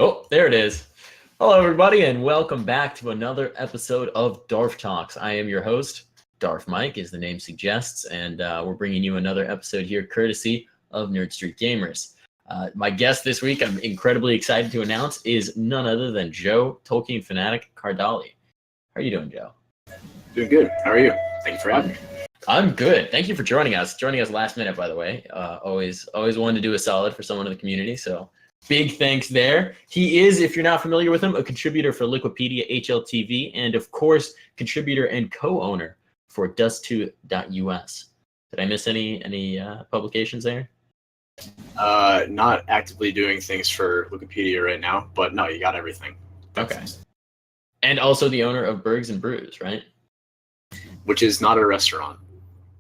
Oh, there it is. Hello, everybody, and welcome back to another episode of Darf Talks. I am your host, Darf Mike, as the name suggests, and we're bringing you another episode here courtesy of Nerd Street Gamers. My guest this week, I'm incredibly excited to announce, is none other than Joe, Tolkienfanatic Cardali. How are you doing, Joe? Doing good. How are you? Thank you for having me. I'm good. Thank you for joining us. Joining us last minute, by the way. Always wanted to do a solid for someone in the community, so big thanks there. He is, if you're not familiar with him, a contributor for Liquipedia HLTV, and of course, contributor and co-owner for Dust2.us. Did I miss any publications there? Not actively doing things for Wikipedia right now, but no, you got everything. Okay. And also the owner of Bergs and Brews, right? Which is not a restaurant.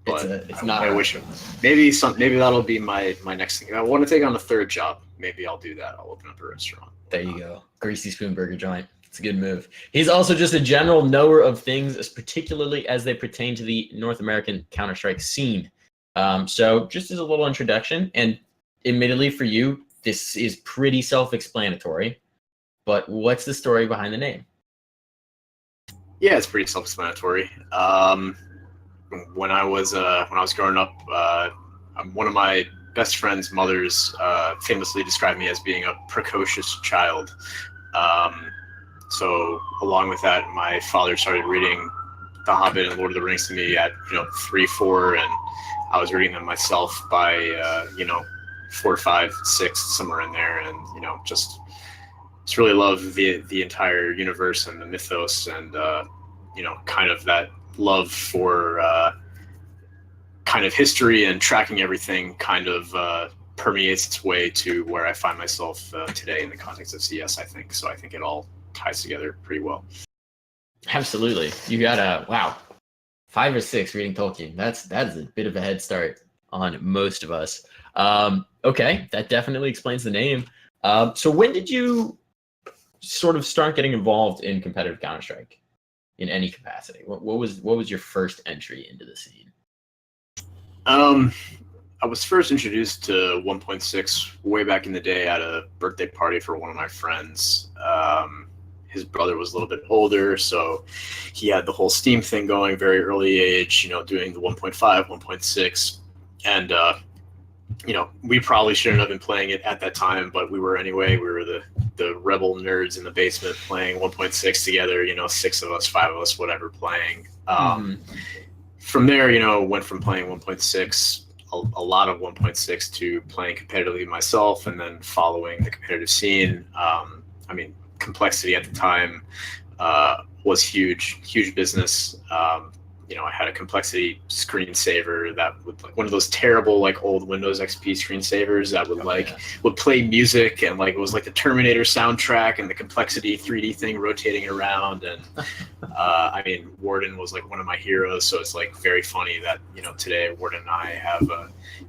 But it's not. I wish it was. Maybe that'll be my next thing. I want to take on a third job. Maybe I'll do that. I'll open up a restaurant. There you go. Greasy Spoon Burger joint. It's a good move. He's also just a general knower of things, particularly as they pertain to the North American Counter-Strike scene. So just as a little introduction, and admittedly for you, this is pretty self-explanatory, but what's the story behind the name? Yeah, it's pretty self-explanatory. When I was growing up, one of my best friend's mothers famously described me as being a precocious child. So along with that, my father started reading The Hobbit and Lord of the Rings to me at 3, 4, and I was reading them myself by 4, 5, 6, somewhere in there, and just really love the entire universe and the mythos, and kind of that love for kind of history and tracking everything kind of permeates its way to where I find myself today in the context of CS, I think. So I think it all ties together pretty well. Absolutely. You got 5 or 6 reading Tolkien. That is a bit of a head start on most of us. Okay, that definitely explains the name. So when did you sort of start getting involved in competitive Counter-Strike in any capacity? What was your first entry into the scene? I was first introduced to 1.6 way back in the day at a birthday party for one of my friends. His brother was a little bit older, so he had the whole Steam thing going very early age, doing the 1.5, 1.6, and we probably shouldn't have been playing it at that time, but we were anyway. We were the rebel nerds in the basement playing 1.6 together, 6 of us, 5 of us, whatever, playing. From there, went from playing 1.6, a lot of 1.6, to playing competitively myself, and then following the competitive scene. Complexity at the time was huge business. I had a complexity screensaver that would, like, one of those terrible old Windows XP screensavers that would would play music, and it was like the Terminator soundtrack and the complexity 3D thing rotating around. And Warden was one of my heroes, so it's very funny that today Warden and I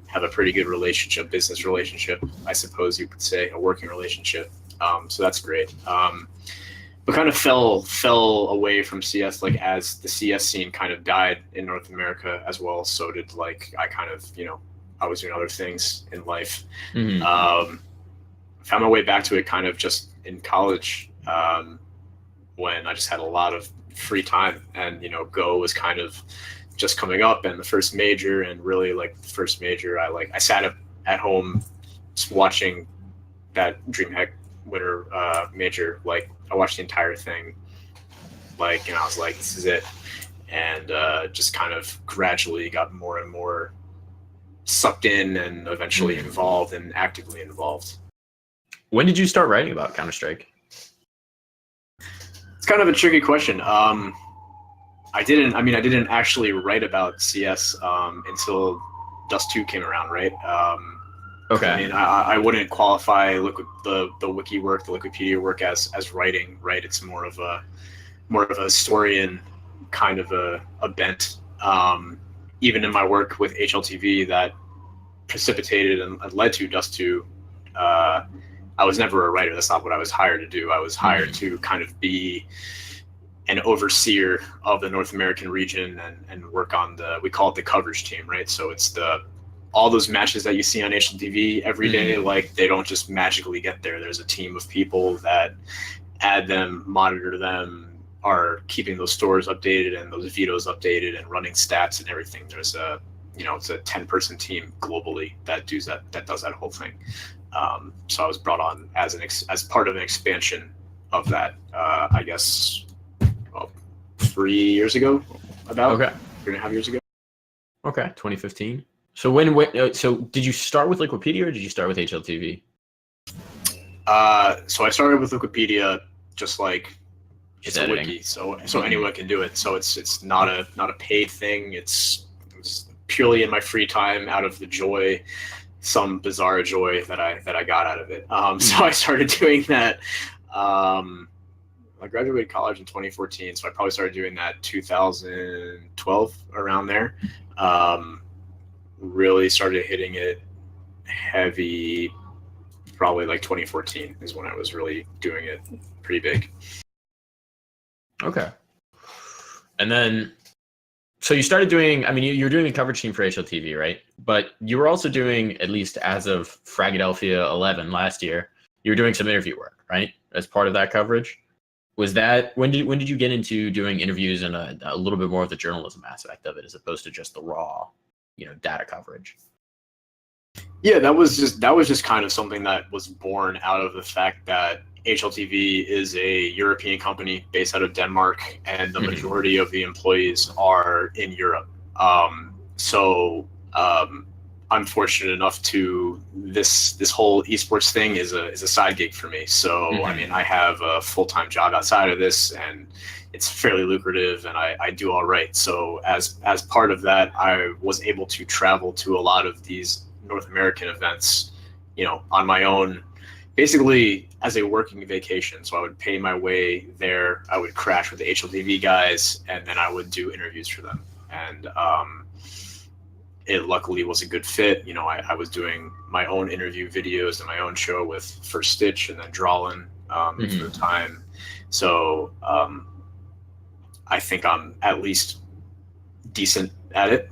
have a pretty good relationship, business relationship, I suppose you could say, a working relationship. So that's great. But kind of fell away from CS as the CS scene kind of died in North America as well. So did I kind of I was doing other things in life. Found my way back to it kind of just in college, when I just had a lot of free time, and Go was kind of just coming up, and the first major, and really the first major, I sat at home just watching that DreamHack winter major. I watched the entire thing, I was like, this is it. And just kind of gradually got more and more sucked in, and eventually involved, and actively involved. When did you start writing about Counter-Strike? It's kind of a tricky question. I didn't actually write about CS until Dust 2 came around, right? Okay. I wouldn't qualify the wiki work, the Wikipedia work as writing, right? It's more of a historian kind of a bent. Even in my work with HLTV that precipitated and led to Dust 2, I was never a writer. That's not what I was hired to do. I was hired to kind of be an overseer of the North American region, and work on we call it the coverage team, right? So it's the all those matches that you see on HLTV every day, like they don't just magically get there. There's a team of people that add them, monitor them, are keeping those stores updated and those vetoes updated and running stats and everything. There's a, it's a 10-person team globally that does that whole thing. So I was brought on as part of an expansion of that, I guess, 3 years ago, about. Okay. 3.5 years ago. Okay, 2015. So so did you start with Wikipedia or did you start with HLTV? So I started with Wikipedia, just like it's a editing. wiki, so anyone can do it. So it's not a paid thing. It's purely in my free time, out of the joy, some bizarre joy that I got out of it. So I started doing that. I graduated college in 2014, so I probably started doing that 2012, around there. Really started hitting it heavy probably like 2014 is when I was really doing it pretty big. Okay. And then, so you started doing, I mean, you're doing the coverage team for HLTV, right? But you were also doing, at least as of Fragadelphia 11 last year, you were doing some interview work, right? As part of that coverage. Was that, when did you get into doing interviews and a little bit more of the journalism aspect of it, as opposed to just the raw, data coverage? Yeah, that was just kind of something that was born out of the fact that HLTV is a European company based out of Denmark, and the majority of the employees are in Europe. I'm fortunate enough to this whole esports thing is a side gig for me. So I mean, I have a full-time job outside of this, and it's fairly lucrative, and I do all right. So as part of that, I was able to travel to a lot of these North American events, on my own, basically as a working vacation. So I would pay my way there. I would crash with the HLTV guys, and then I would do interviews for them. And it luckily was a good fit. I was doing my own interview videos and my own show with First Stitch and then Drawlin for the time. So I think I'm at least decent at it,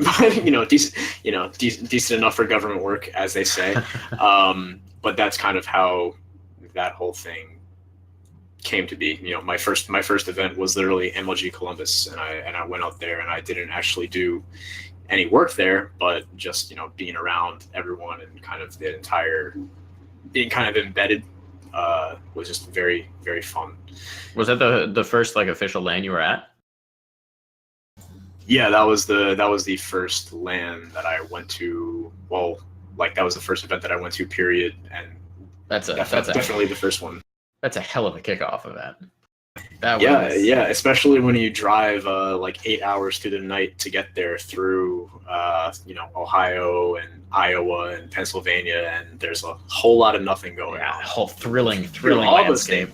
decent enough for government work, as they say. But that's kind of how that whole thing came to be. My first event was literally MLG Columbus, and I went out there, and I didn't actually do any work there, but just being around everyone and kind of the entire being kind of embedded was just very, very fun. Was that the first official LAN you were at? Yeah, that was the first LAN that I went to. Well, that was the first event that I went to, period. And that's definitely the first one. That's a hell of a kickoff event. Yeah, especially when you drive 8 hours through the night to get there through Ohio and Iowa and Pennsylvania, and there's a whole lot of nothing going on. A whole thrilling landscape.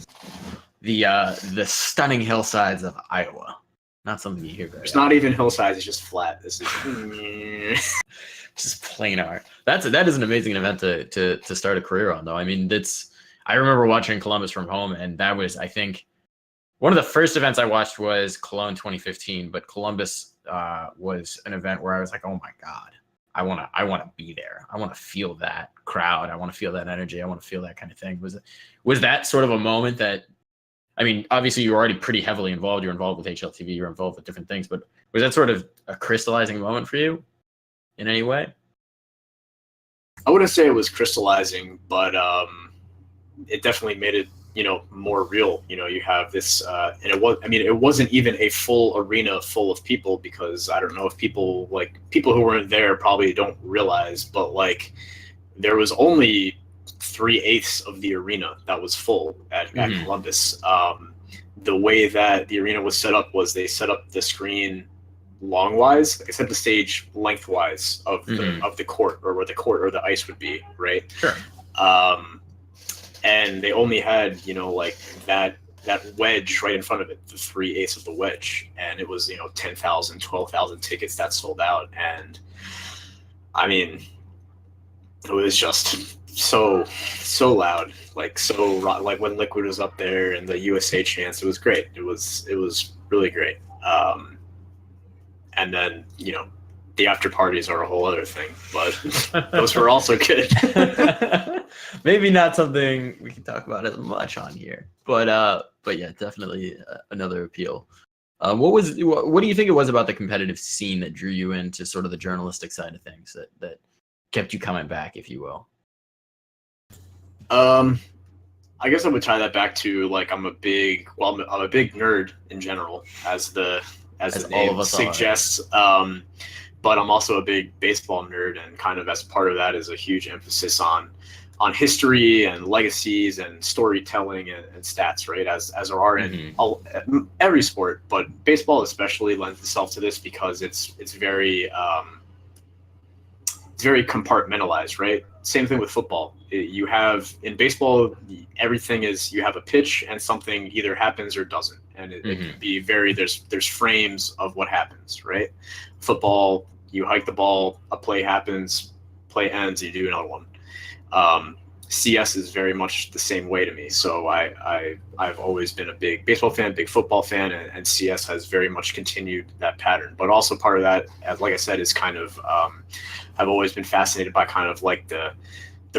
The stunning hillsides of Iowa. Not something you hear very It's not even hillsides, it's just flat. This is just plain art. That is an amazing event to start a career on, though. I mean, I remember watching Columbus from home, and that was, I think, one of the first events I watched was Cologne 2015, but Columbus was an event where I was like, oh my God, I want to be there. I want to feel that crowd. I want to feel that energy. I want to feel that kind of thing. Was that sort of a moment that, I mean, obviously you were already pretty heavily involved. You're involved with HLTV. You're involved with different things, but was that sort of a crystallizing moment for you in any way? I wouldn't say it was crystallizing, but it definitely made it, more real. You have this, and it wasn't even a full arena full of people, because I don't know if people who weren't there probably don't realize, but there was only 3/8 of the arena that was full at Columbus. The way that the arena was set up was they set up the screen longwise, they set the stage lengthwise of the court, or where the court or the ice would be, right? Sure. And they only had that wedge right in front of it, the 3/8 of the wedge, and it was 10,000, 12,000 tickets that sold out. And I mean, it was just so loud, when Liquid was up there and the USA chants, it was great. It was really great. And then the after parties are a whole other thing, but those were also good. Maybe not something we can talk about as much on here, but yeah, definitely another appeal. What do you think it was about the competitive scene that drew you into sort of the journalistic side of things that kept you coming back, if you will? I guess I would tie that back to like I'm a big nerd in general, as the name suggests. But I'm also a big baseball nerd, and kind of as part of that is a huge emphasis on history and legacies and storytelling and stats, right? As there are in every sport, but baseball especially lends itself to this because it's very compartmentalized, right? Same thing with football. You have in baseball, everything is you have a pitch and something either happens or doesn't, and it can be very there's frames of what happens, right? Football, you hike the ball, a play happens, play ends, you do another one. CS is very much the same way to me. So I've always been a big baseball fan, big football fan, and CS has very much continued that pattern. But also part of that, as like I said, is kind of I've always been fascinated by kind of like the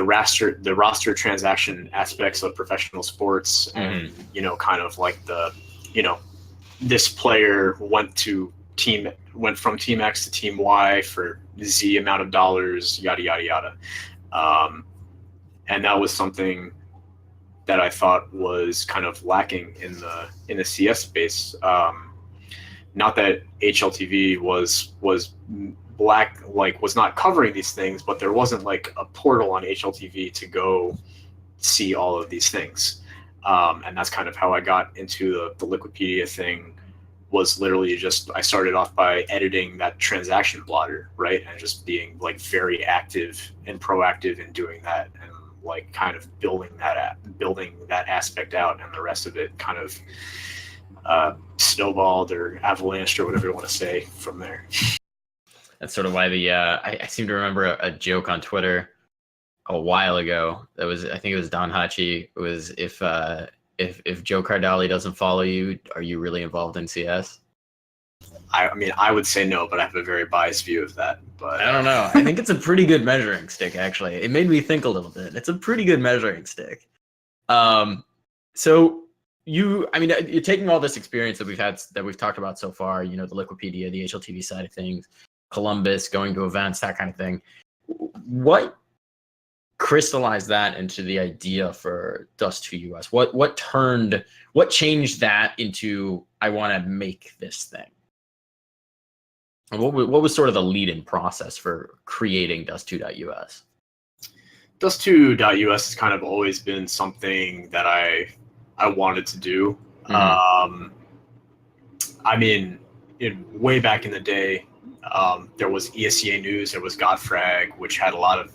roster transaction aspects of professional sports, and kind of like this player went from team X to team Y for Z amount of dollars, yada yada yada. And that was something that I thought was kind of lacking in the CS space. Not that HLTV was not covering these things, but there wasn't like a portal on HLTV to go see all of these things. And that's kind of how I got into the Liquipedia thing. Was literally just I started off by editing that transaction blotter, right, and just being like very active and proactive in doing that, and like kind of building that aspect out, and the rest of it kind of snowballed or avalanched or whatever you want to say from there. That's sort of why I seem to remember a joke on Twitter a while ago. That was, I think it was Don Hachi. It was if Joe Cardali doesn't follow you, are you really involved in CS? I mean, I would say no, but I have a very biased view of that. But I don't know. I think it's a pretty good measuring stick, actually. It made me think a little bit. It's a pretty good measuring stick. So you're taking all this experience that we've talked about so far, the Liquipedia, the HLTV side of things, Columbus, going to events, that kind of thing. What crystallized that into the idea for Dust 2 US? What changed that into, I want to make this thing? And what was sort of the lead-in process for creating Dust 2.us? Dust 2.us has kind of always been something that I wanted to do. I mean, way back in the day, there was ESCA News, there was Godfrag, which had a lot of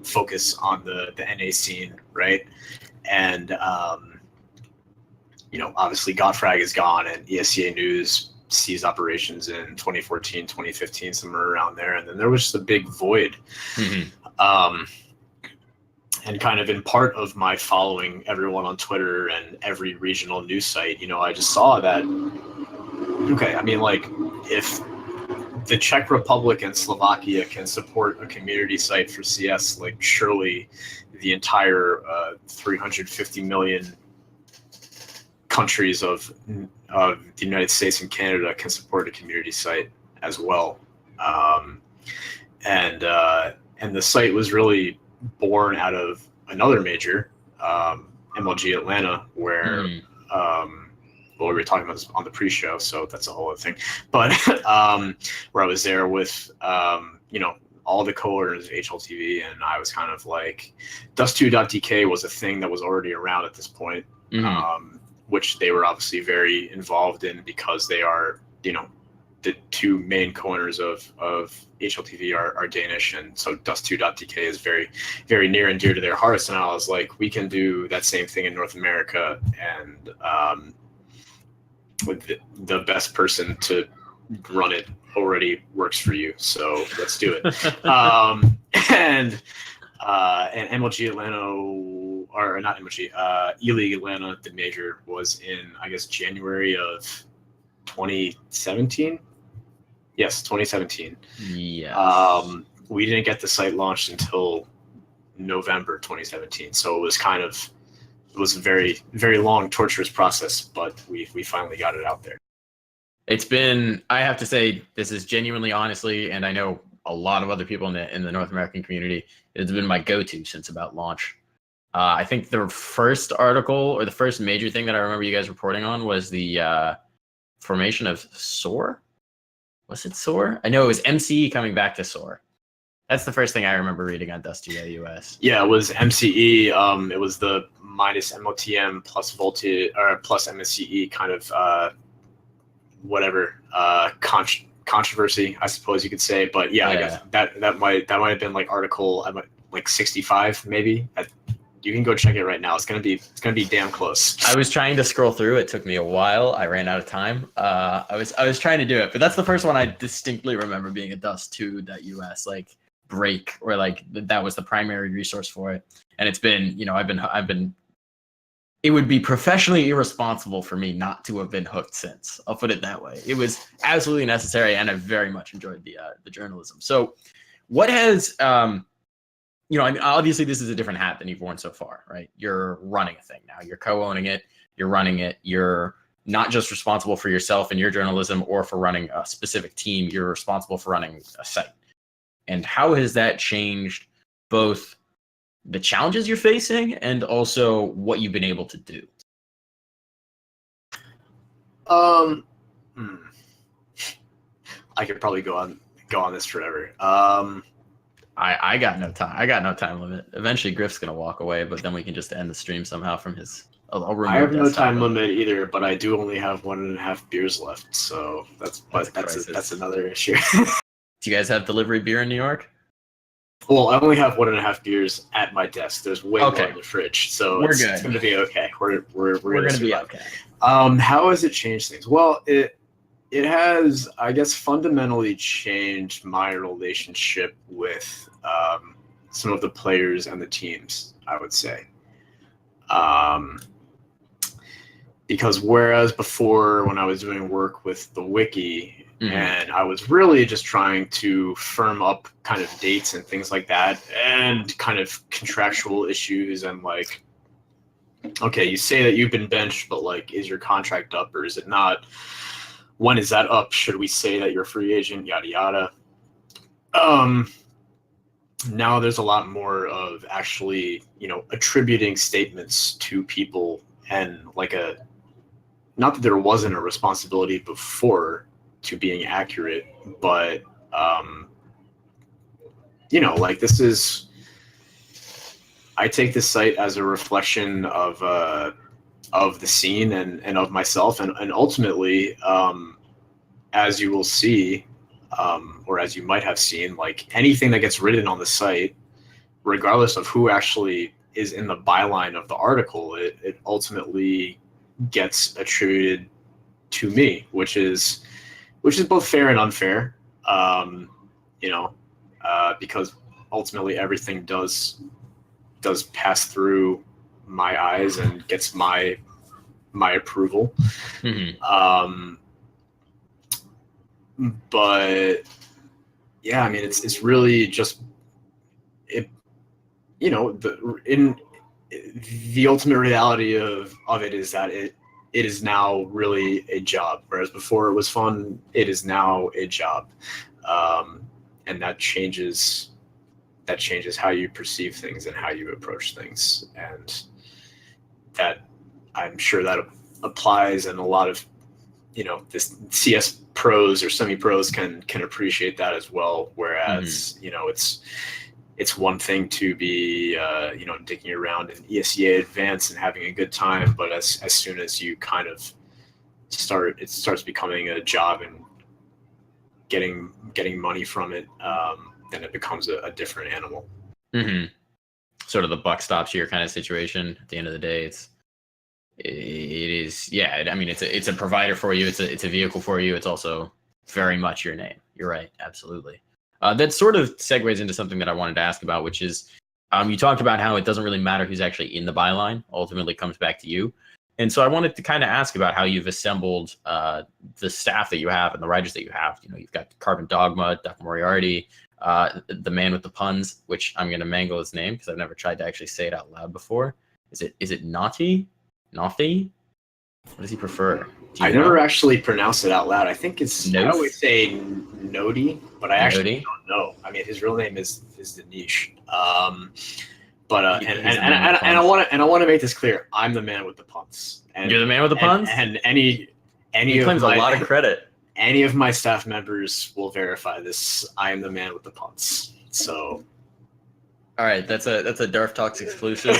focus on the NA scene, right? And obviously Godfrag is gone, and ESCA News ceased operations in 2014, 2015, somewhere around there, and then there was just a big void. And kind of in part of my following everyone on Twitter and every regional news site, I just saw that, okay, I mean, like, if the Czech Republic and Slovakia can support a community site for CS, like, surely the entire 350 million countries of the United States and Canada can support a community site as well. And the site was really born out of another major, MLG Atlanta, where we were talking about this on the pre-show, so that's a whole other thing. But where I was there with all the co-owners of HLTV, and I was kind of like, Dust2.dk was a thing that was already around at this point, which they were obviously very involved in because they are, the two main co-owners of HLTV are Danish, and so Dust2.dk is very, very near and dear to their hearts. And I was like, we can do that same thing in North America, and with the best person to run it already works for you, so let's do it. And MLG Atlanta, or not MLG, E-League Atlanta, the major, was in, I guess, January of 2017. Yes, 2017. Yes. We didn't get the site launched until November 2017, so it was a very, very long, torturous process, but we finally got it out there. It's been, I have to say, this is genuinely, honestly, and I know a lot of other people in the North American community, it's been my go-to since about launch. I think the first article or the first major thing that I remember you guys reporting on was the formation of SOAR. Was it SOAR? I know it was MCE coming back to SOAR. That's the first thing I remember reading on Dust2.us. Yeah, it was MCE. It was the minus MOTM plus voltage or plus MSCE kind of whatever controversy, I suppose you could say. But yeah, I guess that might have been like article like 65 maybe. You can go check it right now. It's gonna be damn close. I was trying to scroll through. It took me a while. I ran out of time. I was trying to do it, but that's the first one I distinctly remember being a Dust2.us like break, or like that was the primary resource for it. And it's been, I've been. It would be professionally irresponsible for me not to have been hooked since. I'll put it that way. It was absolutely necessary, and I very much enjoyed the journalism. So, what has I mean, obviously this is a different hat than you've worn so far, right? You're running a thing now. You're co-owning it. You're running it. You're not just responsible for yourself and your journalism or for running a specific team. You're responsible for running a site. And how has that changed both the challenges you're facing and also what you've been able to do? I could probably go on this forever. I got no time. I got no time limit. Eventually, Griff's gonna walk away, but then we can just end the stream somehow from his. I have no time limit either, but I do only have 1.5 beers left, so that's another issue. Do you guys have delivery beer in New York? Well, I only have 1.5 beers at my desk. There's way more in the fridge, so we're good. It's going to be okay. We're gonna be okay. How has it changed things? Well, it has, I guess, fundamentally changed my relationship with some of the players and the teams, I would say. Because whereas before, when I was doing work with the wiki, and I was really just trying to firm up kind of dates and things like that, and kind of contractual issues, and like, okay, you say that you've been benched, but like, is your contract up or is it not? When is that up? Should we say that you're a free agent? Yada yada. Now there's a lot more of actually, attributing statements to people, and like not that there wasn't a responsibility before to being accurate, but like this is, I take this site as a reflection of the scene and of myself, and ultimately, as you will see, or as you might have seen, like anything that gets written on the site, regardless of who actually is in the byline of the article, it ultimately gets attributed to me, which is both fair and unfair, because ultimately everything does pass through my eyes and gets my approval. But yeah, I mean, it's really just it. The ultimate reality of it is that it is now really a job, whereas before it was fun. It is now a job, and that changes how you perceive things and how you approach things, and that I'm sure that applies, and a lot of this CS pros or semi-pros can appreciate that as well. Whereas it's one thing to be digging around in ESEA Advanced and having a good time, but as soon as you kind of it starts becoming a job and getting money from it, then it becomes a different animal. Sort of the buck stops here kind of situation. At the end of the day, it is, yeah. I mean, it's a provider for you. It's a vehicle for you. It's also very much your name. You're right, absolutely. That sort of segues into something that I wanted to ask about, which is, you talked about how it doesn't really matter who's actually in the byline. Ultimately, comes back to you. And so I wanted to kind of ask about how you've assembled the staff that you have and the writers that you have. You know, you've got Carbon Dogma, Duck Moriarty, the man with the puns, which I'm going to mangle his name because I've never tried to actually say it out loud before. Is it Naughty? Naughty? What does he prefer? I never actually pronounce it out loud. I think it's, Noth? I always say Nodi, but I actually Nodi? don't know. I mean, his real name is Danish. But He's the man with the and I want to make this clear. I'm the man with the puns. And, you're the man with the puns? And any he claims a lot of credit. Any of my staff members will verify this. I am the man with the puns. So, all right, that's a Darf Talks exclusive.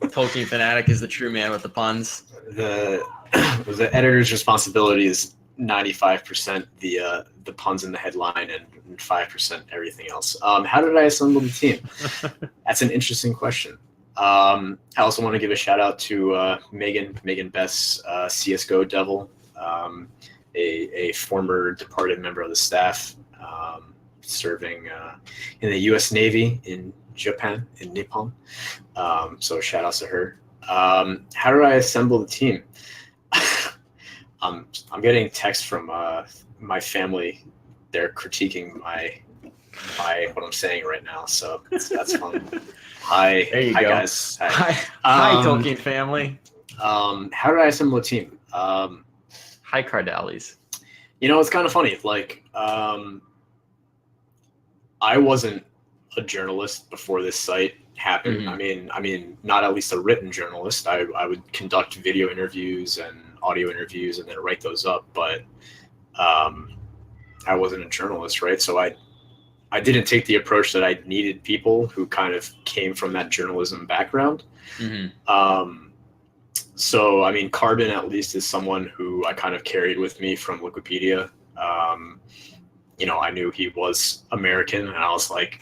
Tolkienfanatic is the true man with the puns. The editor's responsibility is 95% the puns in the headline and 5% everything else. How did I assemble the team? That's an interesting question. I also want to give a shout out to Megan Bess, CSGO Devil, a former departed member of the staff, serving in the U.S. Navy in Japan, in Nippon. So shout outs to her. How did I assemble the team? I'm getting texts from my family. They're critiquing my what I'm saying right now, so that's fun. Hi, there you hi go. Guys. Hi, hi Tolkien family. How did I assemble a team? Hi Cardalis. You know, it's kind of funny. Like, I wasn't a journalist before this site happened. Mm-hmm. I mean, not at least a written journalist. I would conduct video interviews and audio interviews and then write those up, but I wasn't a journalist, right? So I didn't take the approach that I needed people who kind of came from that journalism background. Mm-hmm. So, I mean, Carbon at least is someone who I kind of carried with me from Wikipedia. You know, I knew he was American, and I was like,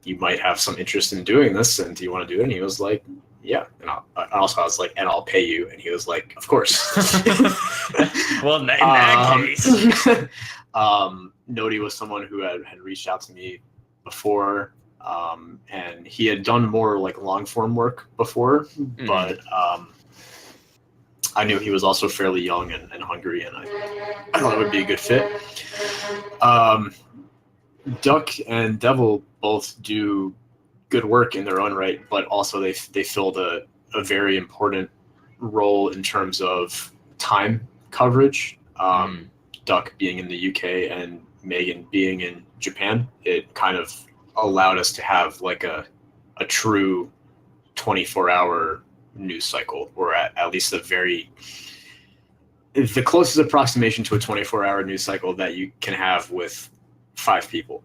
you might have some interest in doing this, and do you want to do it? And he was like, yeah. And I was like, and I'll pay you. And he was like, of course. Well, in that case. Nodi was someone who had reached out to me before, and he had done more like long form work before, but I knew he was also fairly young and hungry, and I thought it would be a good fit. Duck and Devil both do good work in their own right, but also they filled a very important role in terms of time coverage. Duck being in the UK and Megan being in Japan, it kind of allowed us to have like a true 24-hour news cycle, or at least the closest approximation to a 24-hour news cycle that you can have with 5 people.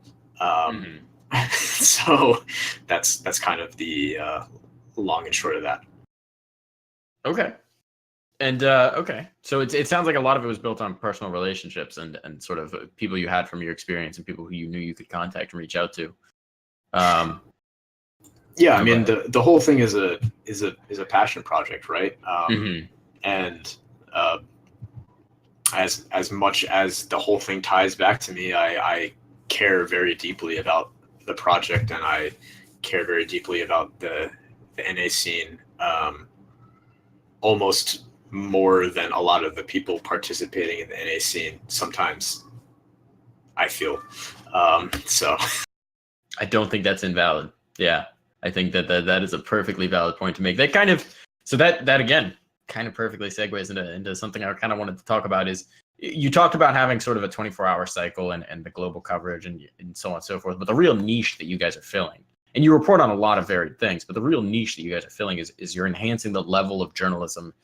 So that's kind of the long and short of that. Okay. And okay, so it sounds like a lot of it was built on personal relationships and sort of people you had from your experience and people who you knew you could contact and reach out to. Yeah, I mean the whole thing is a passion project, right? And as much as the whole thing ties back to me, I care very deeply about the project, and I care very deeply about the NA scene, almost more than a lot of the people participating in the NA scene sometimes, I feel. So I don't think that's invalid. Yeah, I think that is a perfectly valid point to make. That kind of, so that again kind of perfectly segues into something I kind of wanted to talk about. Is you talked about having sort of a 24-hour cycle and the global coverage and so on and so forth, but the real niche that you guys are filling, and you report on a lot of varied things, but the real niche that you guys are filling is you're enhancing the level of journalism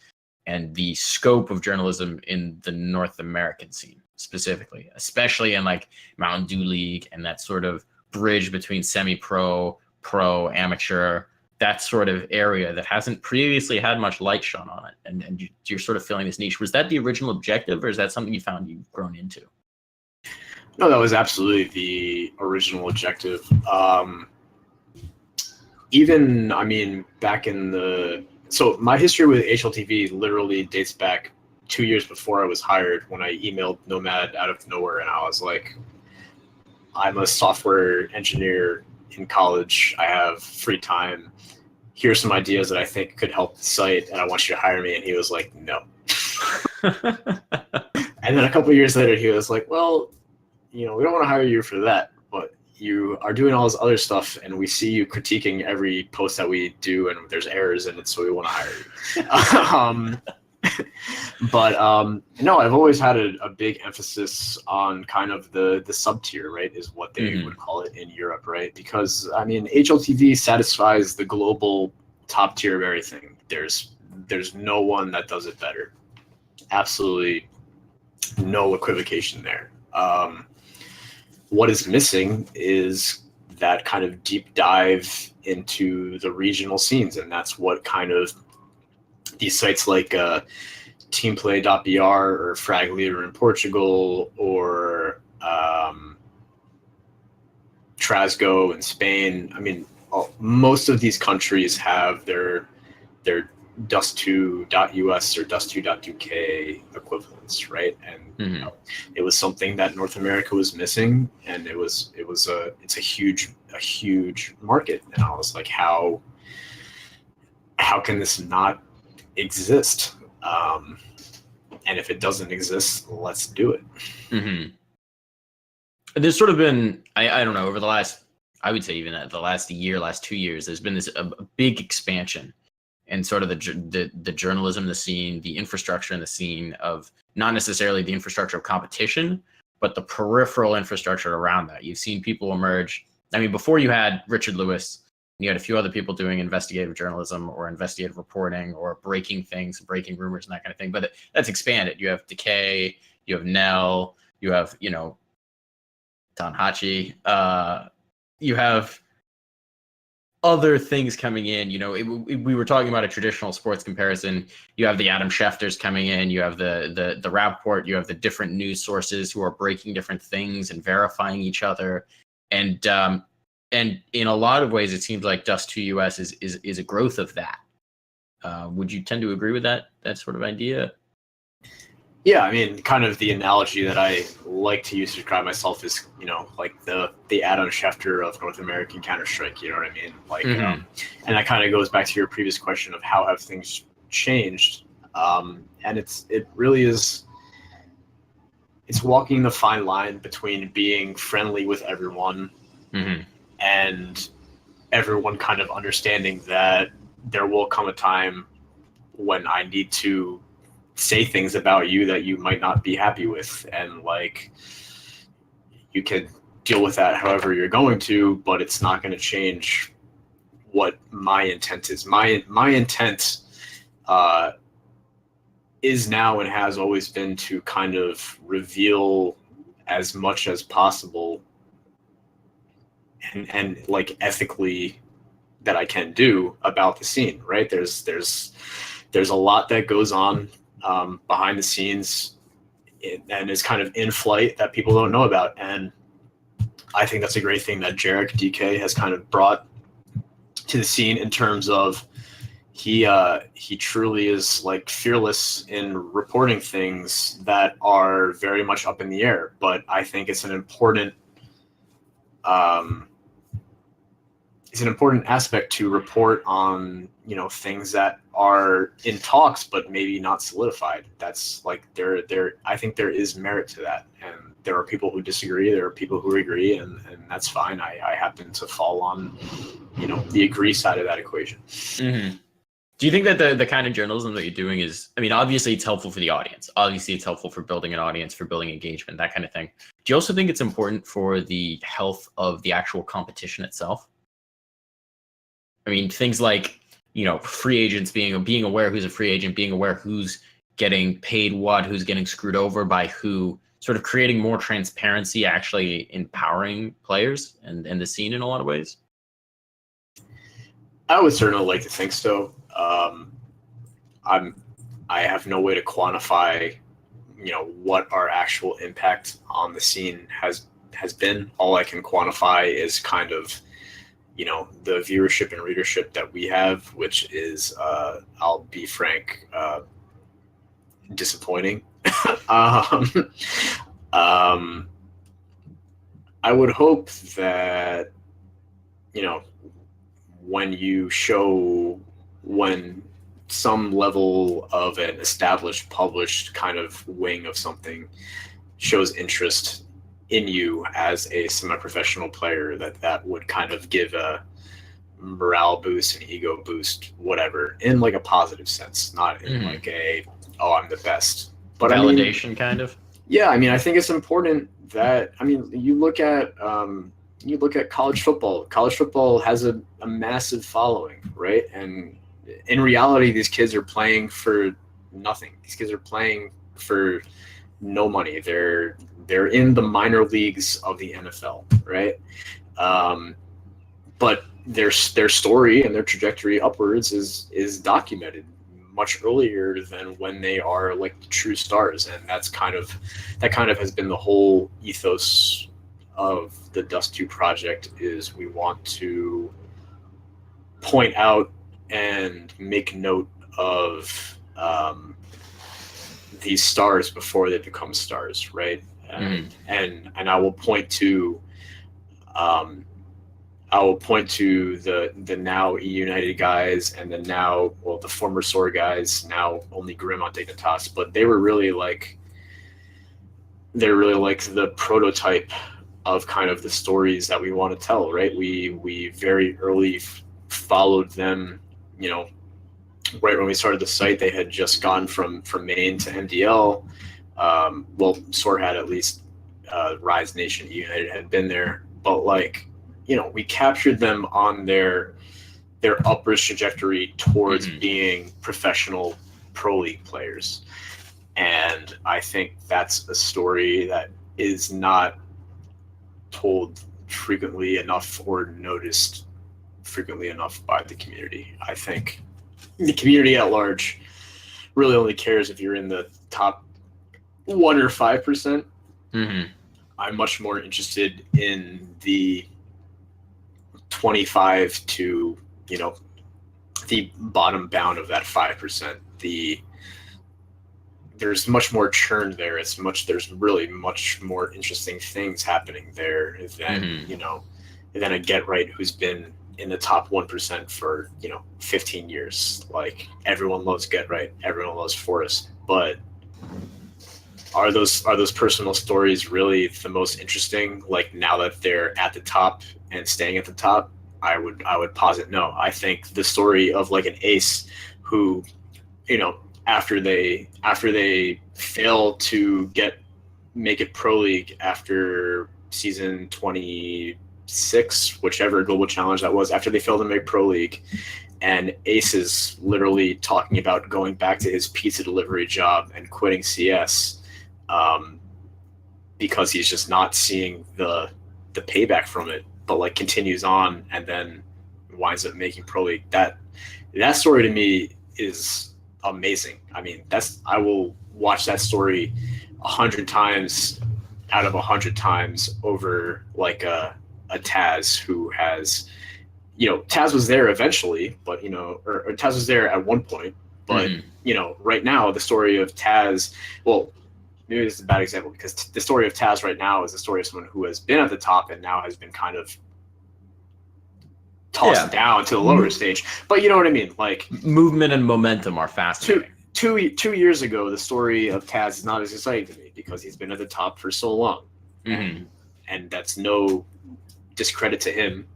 and the scope of journalism in the North American scene specifically, especially in like Mountain Dew League and that sort of bridge between semi-pro, pro, amateur, that sort of area that hasn't previously had much light shone on it. And you're sort of filling this niche. Was that the original objective, or is that something you found you've grown into? No, that was absolutely the original objective. Even, I mean, back in so my history with HLTV literally dates back 2 years before I was hired, when I emailed Nomad out of nowhere, and I was like, I'm a software engineer in college. I have free time. here's some ideas that I think could help the site, and I want you to hire me. And he was like, no. And then a couple of years later, he was like, well, we don't want to hire you for that, but you are doing all this other stuff, and we see you critiquing every post that we do, and there's errors in it, so we want to hire you. No, I've always had a big emphasis on kind of the sub-tier, right, is what they would call it in Europe, right? Because, I mean, HLTV satisfies the global top tier of everything. There's no one that does it better. Absolutely no equivocation there. What is missing is that kind of deep dive into the regional scenes, and that's what kind of these sites like teamplay.br or Frag Leader in Portugal or Trasgo in Spain. I mean, most of these countries have their dust2.us or dust2.uk equivalents, right? And it was something that North America was missing, and it's a huge market. And I was like, how can this not exist? And if it doesn't exist, let's do it. There's sort of been, I don't know, over the last, I would say even the last 2 years, there's been this a big expansion in sort of the journalism, the scene, the infrastructure in the scene of not necessarily the infrastructure of competition, but the peripheral infrastructure around that. You've seen people emerge. I mean, before you had Richard Lewis, you had a few other people doing investigative journalism or investigative reporting or breaking things, breaking rumors and that kind of thing. But that's expanded. You have Decay, you have Nell, you have, Don Hachi, you have other things coming in. We were talking about a traditional sports comparison. You have the Adam Schefters coming in, you have the Rappaport, you have the different news sources who are breaking different things and verifying each other. And in a lot of ways, it seems like Dust2 US is a growth of that. Would you tend to agree with that sort of idea? Yeah, I mean, kind of the analogy that I like to use to describe myself is, like the Adam Schefter of North American Counter-Strike, you know what I mean? Like, and that kind of goes back to your previous question of how have things changed. And it really is, it's walking the fine line between being friendly with everyone and everyone kind of understanding that there will come a time when I need to say things about you that you might not be happy with, and like you can deal with that however you're going to, but it's not going to change what my intent is. My intent is now and has always been to kind of reveal as much as possible and like ethically that I can do about the scene, right? There's a lot that goes on behind the scenes and is kind of in flight that people don't know about. And I think that's a great thing that Jarek DK has kind of brought to the scene in terms of he truly is like fearless in reporting things that are very much up in the air. But I think it's an important aspect to report on, things that are in talks but maybe not solidified. That's like I think there is merit to that, and there are people who disagree, there are people who agree, and that's fine. I happen to fall on the agree side of that equation. Do you think that the kind of journalism that you're doing is, I mean, obviously it's helpful for the audience, obviously it's helpful for building an audience, for building engagement, that kind of thing. Do you also think it's important for the health of the actual competition itself? I mean, things like, free agents being aware who's a free agent, being aware who's getting paid what, who's getting screwed over by who, sort of creating more transparency, actually empowering players and the scene in a lot of ways? I would certainly like to think so. I have no way to quantify, what our actual impact on the scene has been. All I can quantify is kind of, the viewership and readership that we have, which is, I'll be frank, disappointing. I would hope that, when some level of an established, published kind of wing of something shows interest in you as a semi-professional player, that would kind of give a morale boost, an ego boost, whatever, in like a positive sense, not in like I'm the best. But validation, kind of. Yeah, I mean, I think it's important that, I mean, you look at college football. College football has a massive following, right? And in reality, these kids are playing for nothing. These kids are playing for no money. They're in the minor leagues of the NFL, right? But their story and their trajectory upwards is documented much earlier than when they are like the true stars, and that kind of has been the whole ethos of the Dust 2 project. Is we want to point out and make note of these stars before they become stars, right? And I will point to the now United guys and the former SOAR guys, now only Grim on Dignitas, but they're really like the prototype of kind of the stories that we want to tell, right? We very early followed them, right when we started the site. They had just gone from main to MDL. SOAR had at least, Rise Nation United had been there, but we captured them on their upwards trajectory towards being professional pro league players. And I think that's a story that is not told frequently enough or noticed frequently enough by the community. I think the community at large really only cares if you're in the top 1 or 5%. I'm much more interested in the 25 to, the bottom bound of that 5%. There's much more churn there. There's really much more interesting things happening there than, than a Get Right who's been in the top 1% for, 15 years. Like, everyone loves Get Right, everyone loves Forest, but are those personal stories really the most interesting? Like, now that they're at the top and staying at the top, I would posit no. I think the story of like an Ace who, after they fail to make it pro league after season 26, whichever global challenge that was, after they failed to make pro league, and Ace is literally talking about going back to his pizza delivery job and quitting CS, because he's just not seeing the payback from it, but continues on and then winds up making pro league. That story to me is amazing. I mean, I will watch that story 100 times out of 100 times over like a Taz who has, Taz was there eventually, but or Taz was there at one point, but right now the story of Taz, well, maybe this is a bad example, because the story of Taz right now is the story of someone who has been at the top and now has been kind of tossed down to the lower stage. But you know what I mean? Like, movement and momentum are fascinating. Two years ago, the story of Taz is not as exciting to me because he's been at the top for so long. And that's no discredit to him.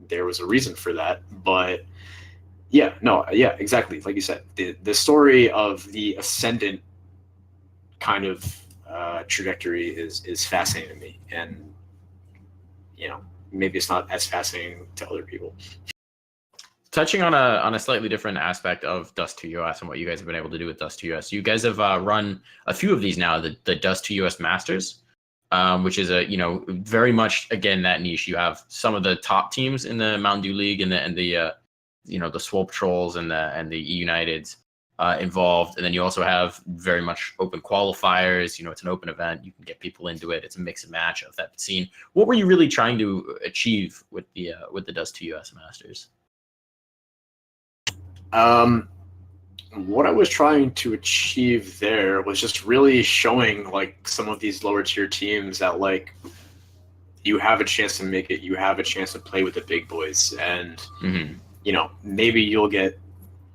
There was a reason for that. But exactly. Like you said, the story of the ascendant kind of trajectory is fascinating to me, and maybe it's not as fascinating to other people. Touching on a slightly different aspect of Dust 2 US and what you guys have been able to do with Dust 2 US, you guys have run a few of these now, the Dust 2 US Masters, which is very much, again, that niche. You have some of the top teams in the Mountain Dew League and the Swole Patrols and the E Uniteds involved, and then you also have very much open qualifiers. It's an open event, you can get people into it. It's a mix and match of that scene. What were you really trying to achieve with the Dust 2 US Masters? What I was trying to achieve there was just really showing some of these lower tier teams that you have a chance to make it, you have a chance to play with the big boys, and maybe you'll get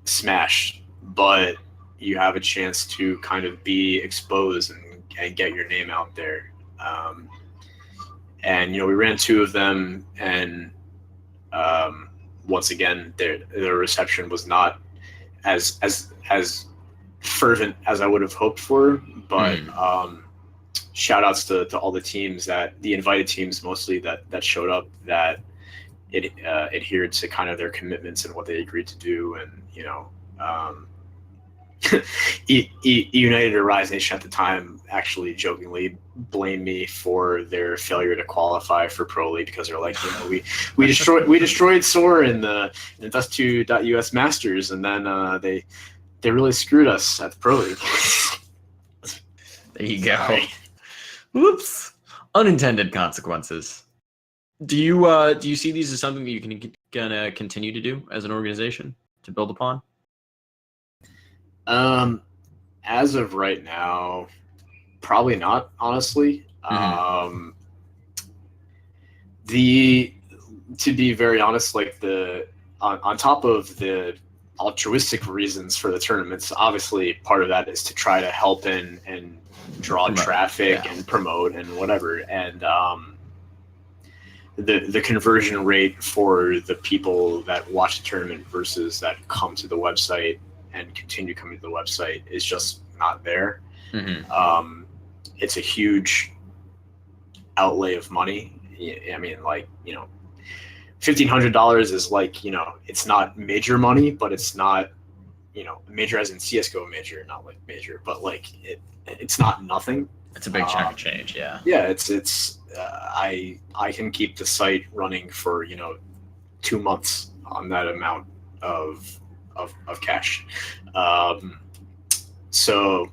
smashed, but you have a chance to kind of be exposed and get your name out there. And we ran 2 of them, and once again, their reception was not as fervent as I would have hoped for. But shout outs to all the teams, the invited teams mostly, that showed up, that it adhered to kind of their commitments and what they agreed to do. And United or Rise Nation at the time actually jokingly blamed me for their failure to qualify for Pro League, because they're like, we destroyed SOAR in the Dust2.us Masters, and then they really screwed us at the Pro League. There you go. Sorry. Whoops. Unintended consequences. Do you see these as something that you gonna continue to do as an organization to build upon? As of right now, probably not, honestly. To be very honest, like on top of the altruistic reasons for the tournaments, obviously part of that is to try to help and draw traffic and promote and whatever. And the conversion rate for the people that watch the tournament versus that come to the website and continue coming to the website is just not there. It's a huge outlay of money. I mean, like, $1,500 is like, it's not major money, but it's not, major as in CSGO major, not like major, but like it's not nothing. It's a big chunk of change. Yeah. Yeah. It's I can keep the site running for, 2 months on that amount of cash. So,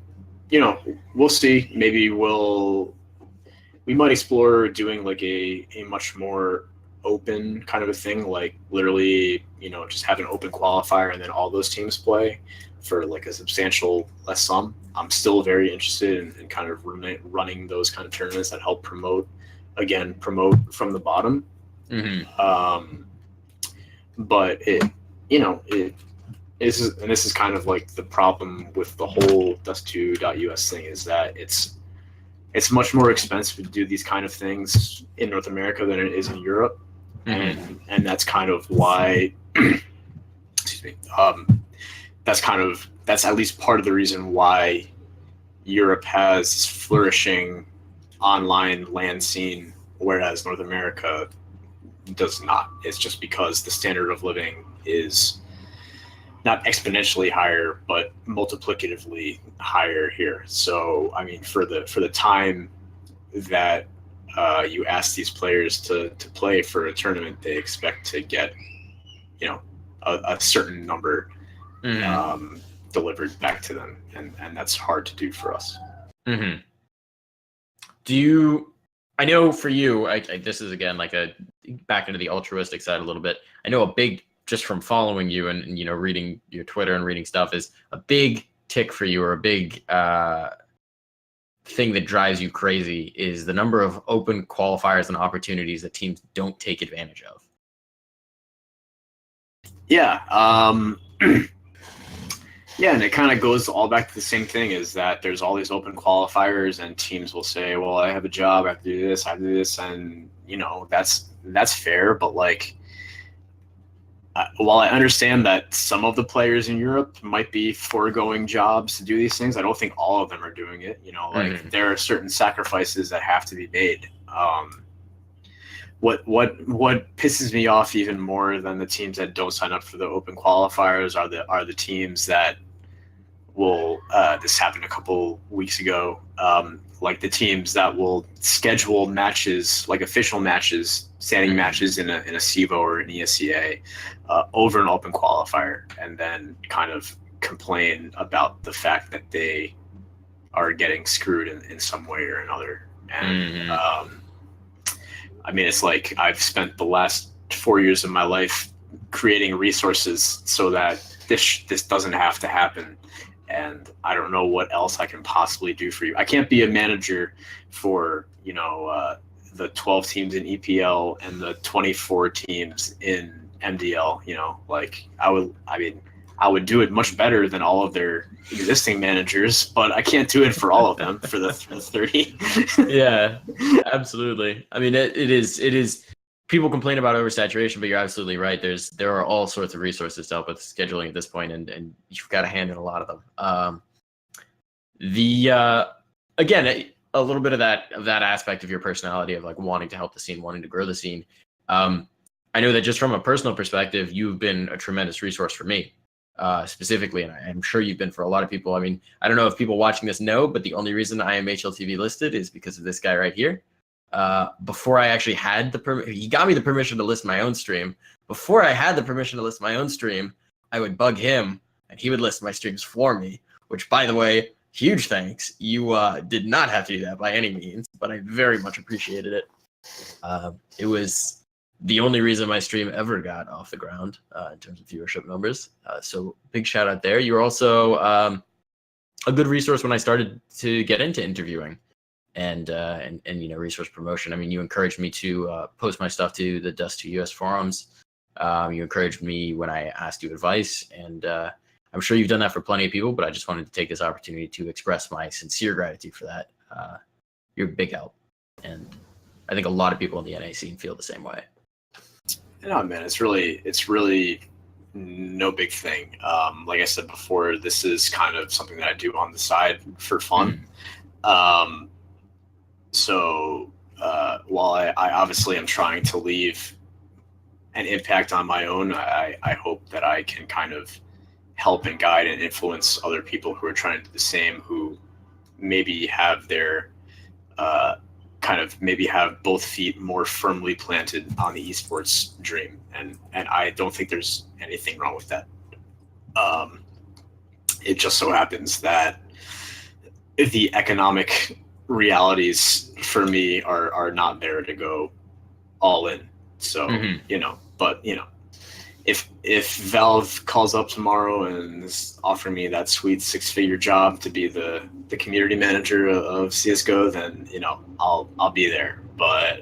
we'll see. Maybe we might explore doing like a much more open kind of a thing, like literally, just have an open qualifier and then all those teams play for like a substantial less sum. I'm still very interested in kind of running those kind of tournaments that help promote from the bottom. But this is kind of like the problem with the whole Dust2.us thing, is that it's much more expensive to do these kind of things in North America than it is in Europe. And that's kind of why excuse me, that's at least part of the reason why Europe has flourishing online LAN scene, whereas North America does not. It's just because the standard of living is not exponentially higher, but multiplicatively higher here. So, I mean, for the time that you ask these players to play for a tournament, they expect to get, a certain number delivered back to them, and that's hard to do for us. I know for you, this is again like a back into the altruistic side a little bit. I know a big, just from following you and reading your Twitter and reading stuff, is a big tick for you, or a big thing that drives you crazy, is the number of open qualifiers and opportunities that teams don't take advantage of. Yeah. Yeah, and it kind of goes all back to the same thing, is that there's all these open qualifiers and teams will say, well, I have a job, I have to do this, and that's fair, but like, while I understand that some of the players in Europe might be foregoing jobs to do these things, I don't think all of them are doing it. There are certain sacrifices that have to be made. What pisses me off even more than the teams that don't sign up for the open qualifiers are the teams that will. This happened a couple weeks ago. Like the teams that will schedule matches, like official matches, standing matches in a CEVO or an ESEA over an open qualifier, and then kind of complain about the fact that they are getting screwed in some way or another. And I mean, it's like I've spent the last 4 years of my life creating resources so that this doesn't have to happen. And I don't know what else I can possibly do for you. I can't be a manager for, the 12 teams in EPL and the 24 teams in MDL. You know, like I would do it much better than all of their existing managers, but I can't do it for all of them for the 30. Yeah, absolutely. I mean, it is. People complain about oversaturation, but you're absolutely right. There are all sorts of resources to help with scheduling at this point, and you've got a hand in a lot of them. Again, a little bit of that aspect of your personality of like wanting to help the scene, wanting to grow the scene. I know that just from a personal perspective, you've been a tremendous resource for me, specifically, and I'm sure you've been for a lot of people. I mean, I don't know if people watching this know, but the only reason I am HLTV listed is because of this guy right here. Before I actually had he got me the permission to list my own stream. Before I had the permission to list my own stream, I would bug him, and he would list my streams for me. Which, by the way, huge thanks. You did not have to do that by any means, but I very much appreciated it. It was the only reason my stream ever got off the ground in terms of viewership numbers. So big shout out there. You were also a good resource when I started to get into interviewing and you know, resource promotion. I mean, you encouraged me to post my stuff to the Dust 2 US forums. You encouraged me when I asked you advice, and I'm sure you've done that for plenty of people, but I just wanted to take this opportunity to express my sincere gratitude for that. You're a big help, and I think a lot of people in the NA scene feel the same way. No, man, it's really no big thing. Like I said before, this is kind of something that I do on the side for fun. So while I obviously am trying to leave an impact on my own, I hope that I can kind of help and guide and influence other people who are trying to do the same, who maybe have their maybe have both feet more firmly planted on the esports dream. And I don't think there's anything wrong with that. It just so happens that the economic realities for me are not there to go all in. So, you know, but you know, if Valve calls up tomorrow and is offering me that sweet 6-figure job to be the community manager of CS:GO, then you know I'll be there. But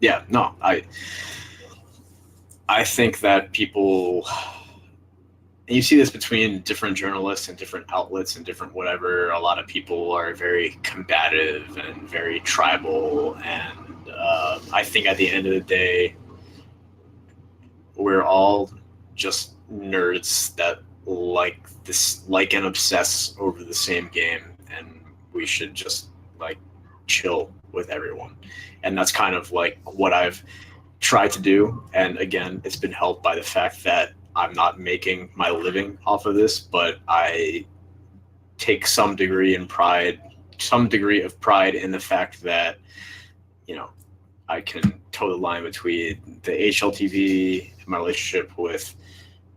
yeah, no, I think that people, and you see this between different journalists and different outlets and different whatever. A lot of people are very combative and very tribal, and I think at the end of the day, we're all just nerds that like and obsess over the same game, and we should just like chill with everyone. And that's kind of like what I've tried to do. And again, it's been helped by the fact that I'm not making my living off of this, but I take some degree of pride in the fact that, you know, I can toe the line between the HLTV and my relationship with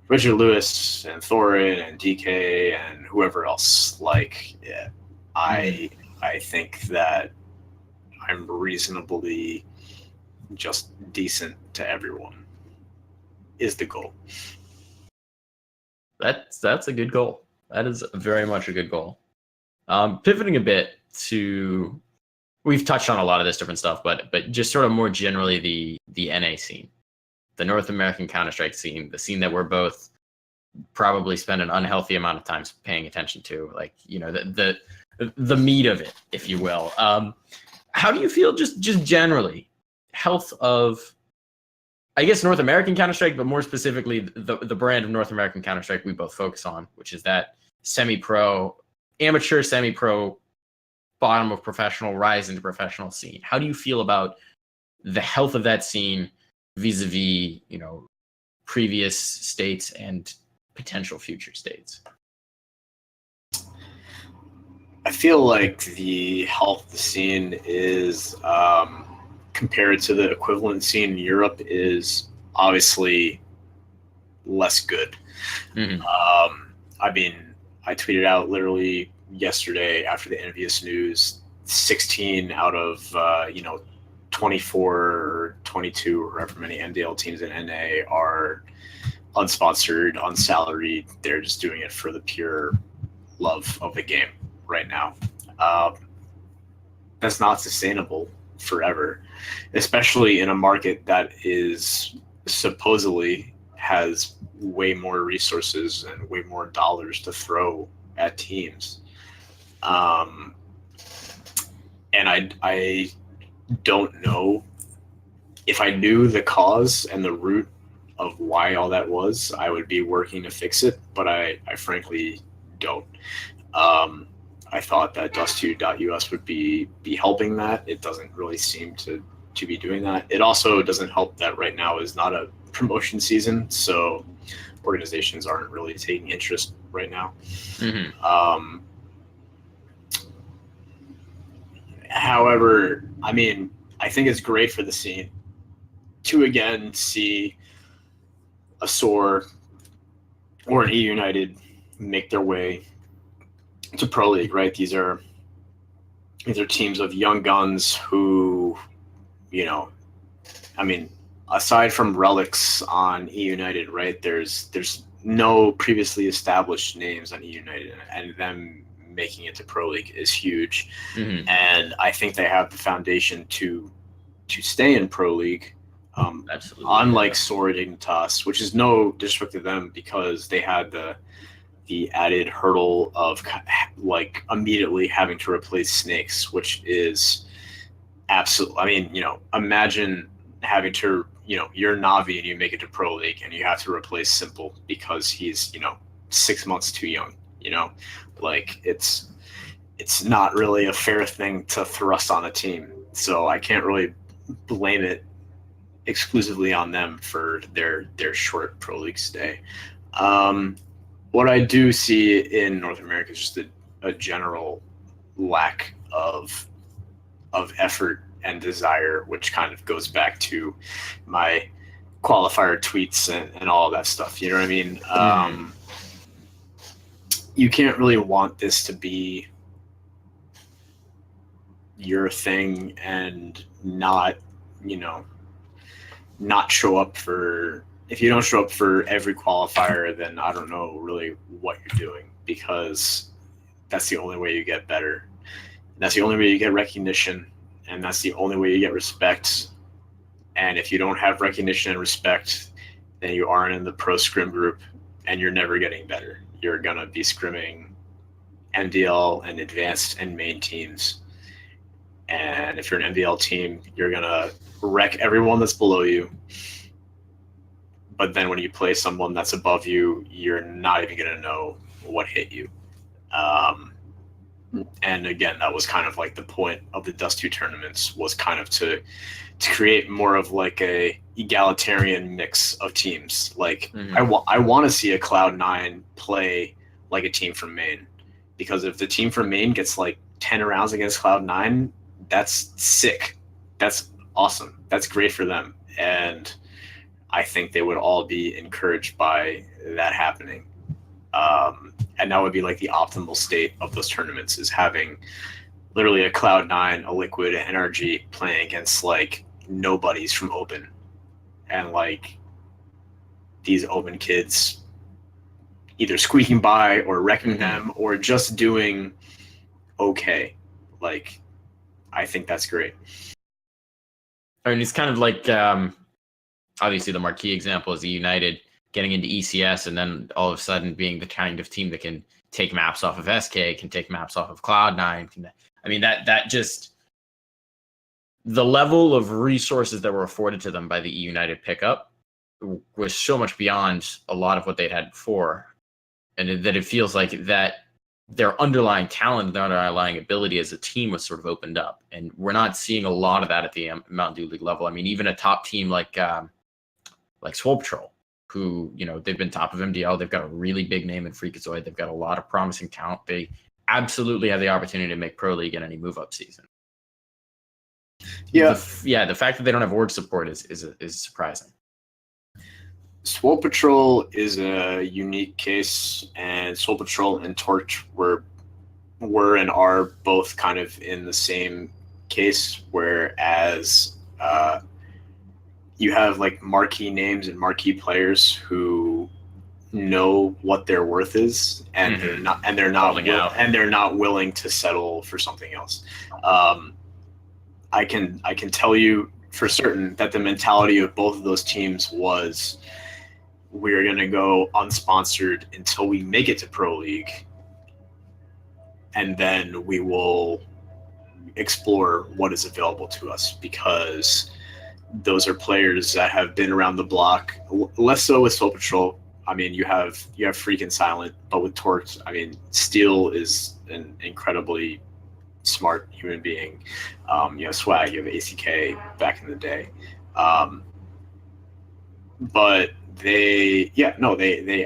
Richard Lewis and Thorin and DK and whoever else. Like, yeah, I think that I'm reasonably just decent to everyone is the goal. That's a good goal. That is very much a good goal. Pivoting a bit to, we've touched on a lot of this different stuff, but just sort of more generally the NA scene, the North American Counter-Strike scene, the scene that we're both probably spend an unhealthy amount of time paying attention to, like, you know, the meat of it, if you will. How do you feel just generally health of, I guess, North American Counter-Strike, but more specifically the brand of North American Counter-Strike we both focus on, which is that semi-pro, amateur semi-pro, bottom of professional, rise into professional scene? How do you feel about the health of that scene vis-a-vis, you know, previous states and potential future states? I feel like the health of the scene is, compared to the equivalent scene in Europe, is obviously less good. I mean, I tweeted out literally yesterday after the Envious news, 16 out of 24 or 22 or however many MDL teams in NA are unsponsored, unsalaried. They're just doing it for the pure love of the game right now. That's not sustainable forever, especially in a market that is supposedly has way more resources and way more dollars to throw at teams. And I don't know if I knew the cause and the root of why all that was, I would be working to fix it, but I frankly don't. I thought that Dust2.us would be helping that. It doesn't really seem to be doing that. It also doesn't help that right now is not a promotion season, so organizations aren't really taking interest right now. Mm-hmm. However, I mean, I think it's great for the scene to again see a SOAR or an E United make their way to Pro League, right? These are teams of young guns who, you know, I mean, aside from relics on E United, right? There's no previously established names on E United, and them making it to Pro League is huge. Mm-hmm. And I think they have the foundation to stay in Pro League. Absolutely. Unlike SOAR Dignitas, which is no disrespect to them because they had the added hurdle of like immediately having to replace Snakes, which is absolute. I mean, you know, imagine having to, you know, you're Navi and you make it to Pro League and you have to replace Simple because he's, you know, 6 months too young, you know, like it's not really a fair thing to thrust on a team. So I can't really blame it exclusively on them for their short Pro League stay. What I do see in North America is just a general lack of effort and desire, which kind of goes back to my qualifier tweets and all of that stuff. You know what I mean? You can't really want this to be your thing and not, you know, not show up for, if you don't show up for every qualifier, then I don't know really what you're doing, because that's the only way you get better. That's the only way you get recognition, and that's the only way you get respect. And if you don't have recognition and respect, then you aren't in the pro scrim group, and you're never getting better. You're gonna be scrimming MDL and advanced and main teams. And if you're an MDL team, you're gonna wreck everyone that's below you. But then when you play someone that's above you, you're not even gonna know what hit you. And again, that was kind of like the point of the Dust 2 tournaments, was kind of to create more of like a egalitarian mix of teams. Like I want to see a Cloud9 play like a team from Maine, because if the team from Maine gets like 10 rounds against Cloud9, that's sick. That's awesome. That's great for them. And I think they would all be encouraged by that happening. And that would be like the optimal state of those tournaments, is having literally a Cloud9, a Liquid, an NRG playing against like nobodies from Open. And like these Open kids either squeaking by or wrecking them or just doing okay. Like, I think that's great. I mean, it's kind of like, obviously the marquee example is the United getting into ECS and then all of a sudden being the kind of team that can take maps off of SK, can take maps off of Cloud9. I mean, that just, the level of resources that were afforded to them by the E United pickup was so much beyond a lot of what they'd had before. And that it feels like that their underlying talent, their underlying ability as a team was sort of opened up. And we're not seeing a lot of that at the Mountain Dew League level. I mean, even a top team like Swole Patrol, who, you know, they've been top of MDL. They've got a really big name in Freakazoid. They've got a lot of promising talent. They absolutely have the opportunity to make Pro League in any move-up season. Yeah. The fact that they don't have org support is surprising. Swole Patrol is a unique case, and Swole Patrol and Torch were and are both kind of in the same case, whereas you have like marquee names and marquee players who know what their worth is, and they're not willing to settle for something else. I can tell you for certain that the mentality of both of those teams was, we're going to go unsponsored until we make it to Pro League, and then we will explore what is available to us, because those are players that have been around the block. Less so with Soul Patrol. I mean, you have Freaking Silent, but with Torx, I mean, Steel is an incredibly smart human being. You have Swag, you have ACK back in the day. But they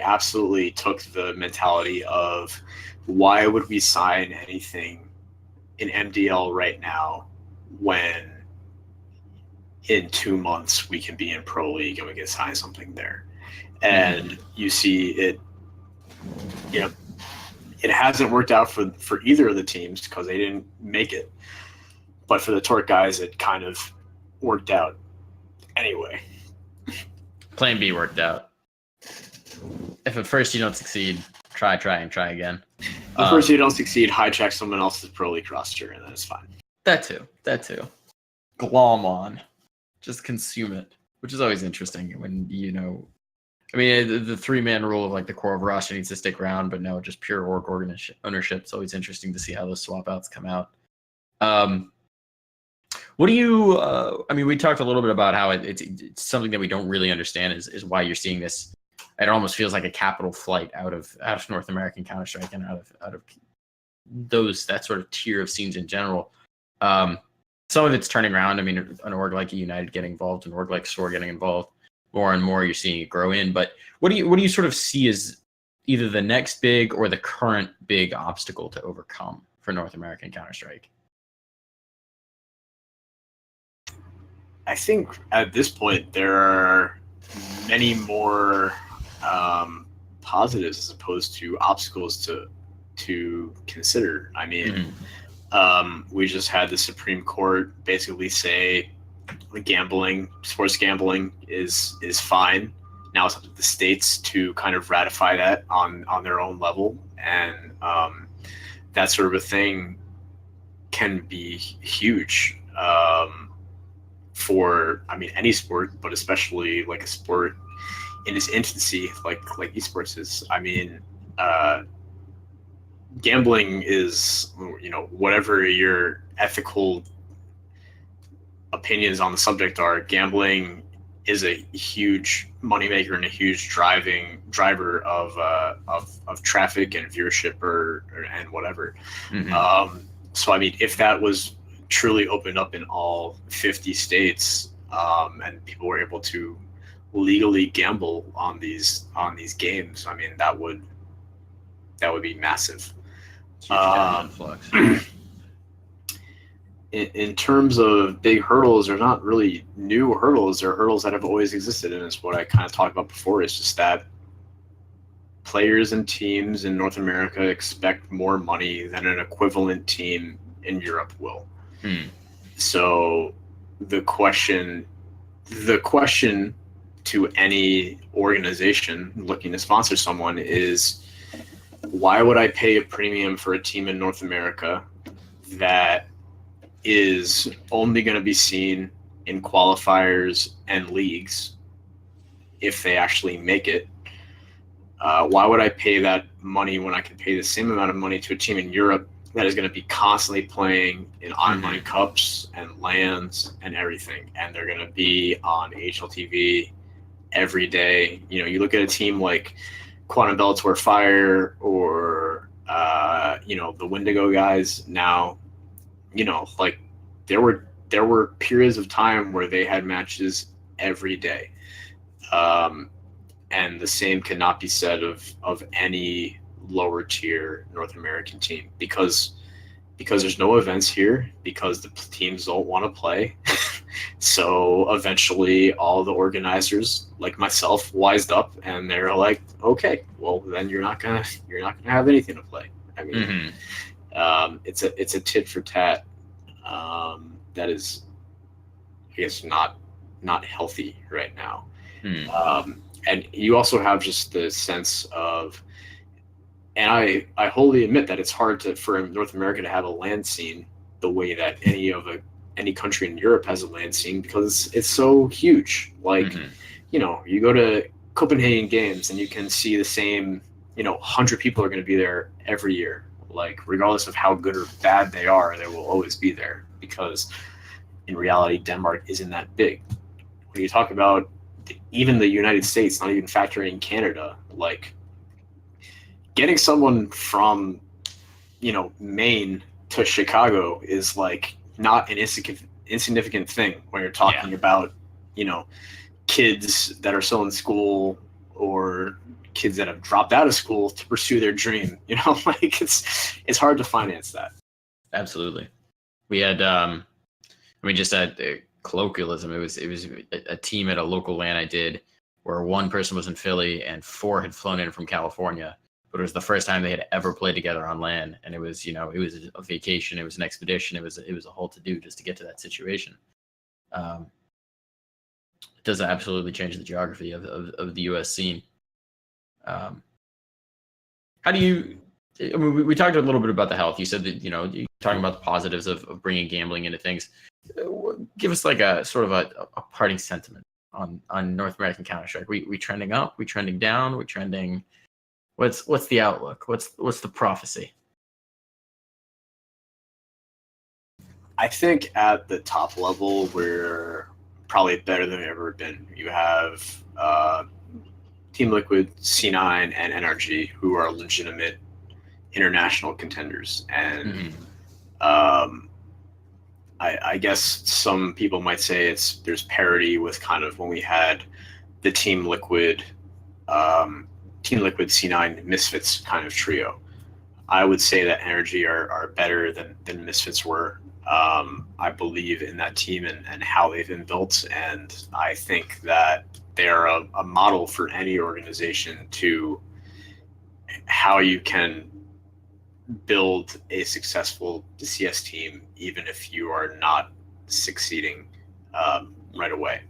absolutely took the mentality of, why would we sign anything in MDL right now when in 2 months we can be in Pro League and we can sign something there? And you see it, it hasn't worked out for either of the teams because they didn't make it. But for the Torque guys, it kind of worked out anyway. Plan B worked out. If at first you don't succeed, try again. At first you don't succeed, hijack someone else's Pro League roster, and then it's fine. That too. Glom on. Just consume it, which is always interesting when, I mean, the 3-man rule of like the core of roster needs to stick around, but no, just pure org ownership. It's always interesting to see how those swap outs come out. What do you, I mean, we talked a little bit about how it's something that we don't really understand is why you're seeing this. It almost feels like a capital flight out of North American Counter-Strike and out of that sort of tier of scenes in general. Some of it's turning around. I mean, an org like United getting involved, an org like SOAR getting involved, more and more you're seeing it grow in. But what do you sort of see as either the next big or the current big obstacle to overcome for North American Counter-Strike? I think at this point there are many more positives as opposed to obstacles to consider. I mean, we just had the Supreme Court basically say sports gambling is fine. Now it's up to the states to kind of ratify that on their own level, and that sort of a thing can be huge for, I mean, any sport, but especially like a sport in its infancy, like esports is. I mean, gambling is, whatever your ethical opinions on the subject are, gambling is a huge moneymaker and a huge driver of traffic and viewership and whatever. So I mean, if that was truly opened up in all 50 states, and people were able to legally gamble on these games, I mean, that would be massive. Influx. In terms of big hurdles, they're not really new hurdles. They're hurdles that have always existed, and it's what I kind of talked about before. It's just that players and teams in North America expect more money than an equivalent team in Europe will. So the question to any organization looking to sponsor someone is, why would I pay a premium for a team in North America that is only going to be seen in qualifiers and leagues if they actually make it? Why would I pay that money when I can pay the same amount of money to a team in Europe that is going to be constantly playing in online cups and LANs and everything, and they're going to be on HLTV every day? You look at a team like Quantum Bellator Fire or the Wendigo guys now. Like there were periods of time where they had matches every day, and the same cannot be said of any lower tier North American team, because there's no events here, because the teams don't want to play. So eventually all the organizers like myself wised up, and they're like, okay, well then you're not gonna have anything to play. I mean, it's a tit for tat that is, I guess, not healthy right now. And you also have just the sense of, and I wholly admit that it's hard for North America to have a LAN scene the way that any of any country in Europe has a LAN scene because it's so huge. Like, you go to Copenhagen Games and you can see the same, 100 people are going to be there every year. Like, regardless of how good or bad they are, they will always be there because in reality, Denmark isn't that big. When you talk about even the United States, not even factoring Canada, like getting someone from, Maine to Chicago is like not an insignificant thing when you're talking about, kids that are still in school or kids that have dropped out of school to pursue their dream. Like it's hard to finance that. Absolutely. We had, just that colloquialism. It was a team at a local LAN I did where one person was in Philly and 4 had flown in from California. But it was the first time they had ever played together on LAN, and it was it was a vacation, it was an expedition, it was a whole to do just to get to that situation. It does absolutely change the geography of the U.S. scene. How do you? I mean, we talked a little bit about the health. You said that you're talking about the positives of bringing gambling into things. Give us like a sort of a parting sentiment on North American Counter-Strike. We trending up? We trending down? We trending? What's the outlook? What's the prophecy? I think at the top level, we're probably better than we've ever been. You have Team Liquid, C9, and NRG, who are legitimate international contenders. And I guess some people might say there's parity with kind of when we had the Team Liquid C9 Misfits kind of trio. I would say that NRG are better than Misfits were. I believe in that team and how they've been built, and I think that they're a model for any organization to how you can build a successful CS team even if you are not succeeding right away.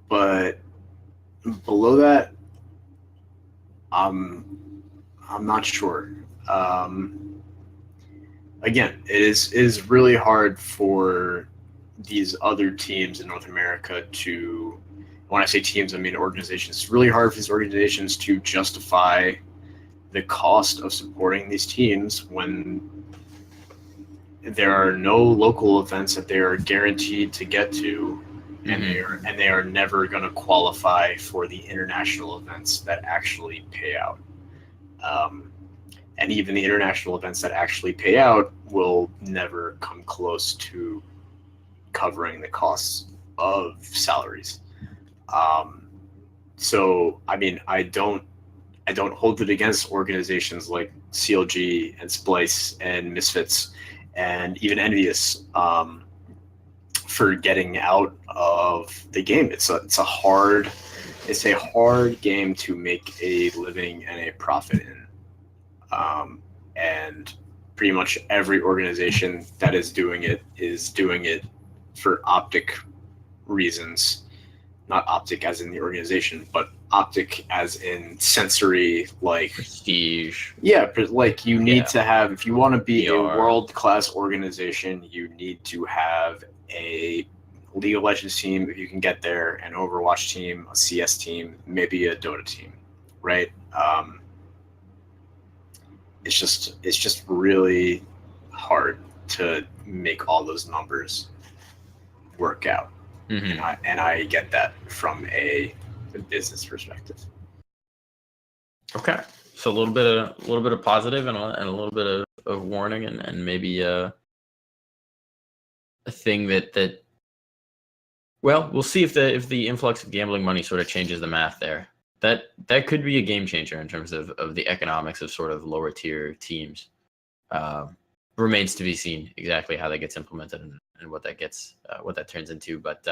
But below that, I'm not sure. Again, it is really hard for these other teams in North America to, when I say teams, I mean organizations. It's really hard for these organizations to justify the cost of supporting these teams when there are no local events that they are guaranteed to get to, and they are never going to qualify for the international events that actually pay out. And even the international events that actually pay out will never come close to covering the costs of salaries. So, I mean, I don't hold it against organizations like CLG and Splice and Misfits and even Envious for getting out of the game. It's a hard game to make a living and a profit in. And pretty much every organization that is doing it for optic reasons, not optic as in the organization, but optic as in sensory, like prestige. Yeah, like you need to have, if you want to be a world-class organization, you need to have a League of Legends team if you can get there, an Overwatch team, a CS team, maybe a Dota team, right? It's just really hard to make all those numbers work out. And I get that from a business perspective. Okay, so a little bit of positive and a little bit of warning and maybe a thing that well, we'll see if the influx of gambling money sort of changes the math there. That could be a game changer in terms of the economics of sort of lower tier teams. Remains to be seen exactly how that gets implemented and what that turns into. But